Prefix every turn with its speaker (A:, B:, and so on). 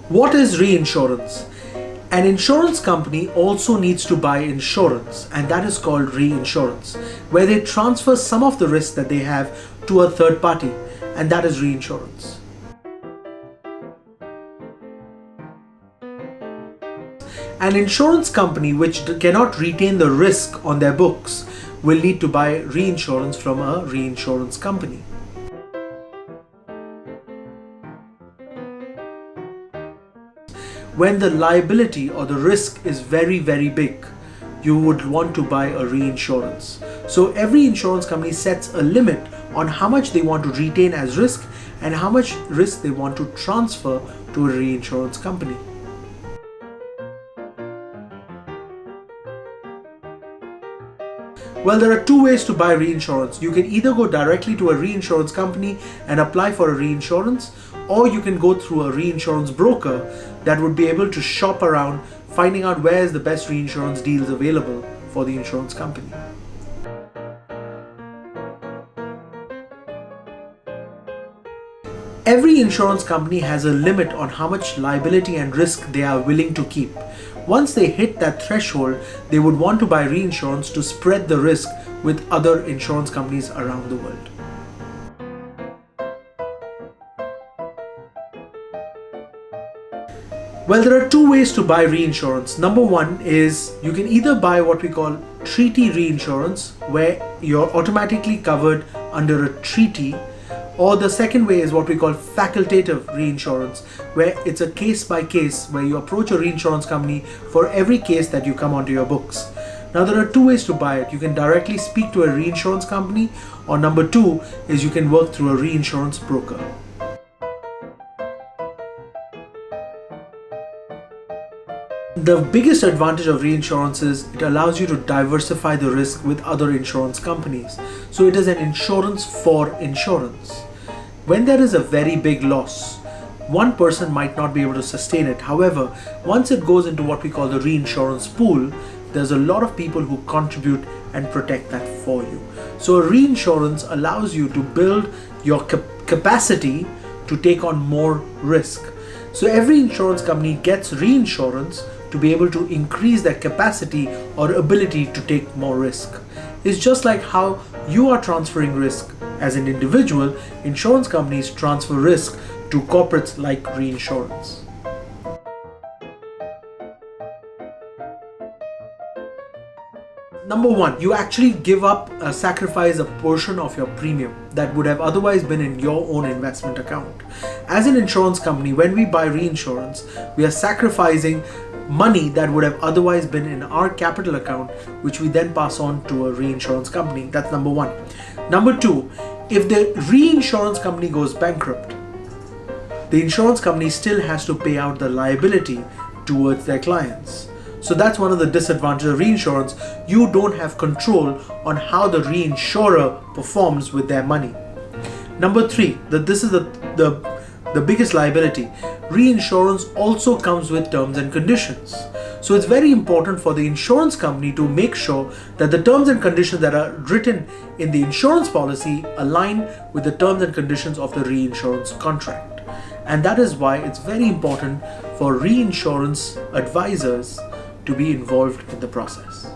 A: What is reinsurance? An insurance company also needs to buy insurance, and that is called reinsurance, where they transfer some of the risk that they have to a third party, and that is reinsurance. An insurance company which cannot retain the risk on their books will need to buy reinsurance from a reinsurance company. When the liability or the risk is very, very big, you would want to buy a reinsurance. So every insurance company sets a limit on how much they want to retain as risk and how much risk they want to transfer to a reinsurance company. Well, there are two ways to buy reinsurance. You can either go directly to a reinsurance company and apply for a reinsurance, or you can go through a reinsurance broker that would be able to shop around, finding out where is the best reinsurance deals available for the insurance company. Every insurance company has a limit on how much liability and risk they are willing to keep. Once they hit that threshold, they would want to buy reinsurance to spread the risk with other insurance companies around the world. Well, there are two ways to buy reinsurance. Number one is you can either buy what we call treaty reinsurance, where you're automatically covered under a treaty, or the second way is what we call facultative reinsurance, where it's a case by case, where you approach a reinsurance company for every case that you come onto your books. Now, there are two ways to buy it. You can directly speak to a reinsurance company, or number two is you can work through a reinsurance broker. The biggest advantage of reinsurance is it allows you to diversify the risk with other insurance companies. So it is an insurance for insurance. When there is a very big loss, one person might not be able to sustain it. However, once it goes into what we call the reinsurance pool, there's a lot of people who contribute and protect that for you. So reinsurance allows you to build your capacity to take on more risk. So every insurance company gets reinsurance to be able to increase their capacity or ability to take more risk. It's just like how you are transferring risk as an individual. Insurance companies transfer risk to corporates like reinsurance. Number one, you actually give up, sacrifice a portion of your premium that would have otherwise been in your own investment account. As an insurance company, when we buy reinsurance, we are sacrificing money that would have otherwise been in our capital account, which we then pass on to a reinsurance company. That's number one. Number two, if the reinsurance company goes bankrupt, the insurance company still has to pay out the liability towards their clients. So that's one of the disadvantages of reinsurance. You don't have control on how the reinsurer performs with their money. Number three, this is the biggest liability. Reinsurance also comes with terms and conditions. So it's very important for the insurance company to make sure that the terms and conditions that are written in the insurance policy align with the terms and conditions of the reinsurance contract. And that is why it's very important for reinsurance advisors to be involved in the process.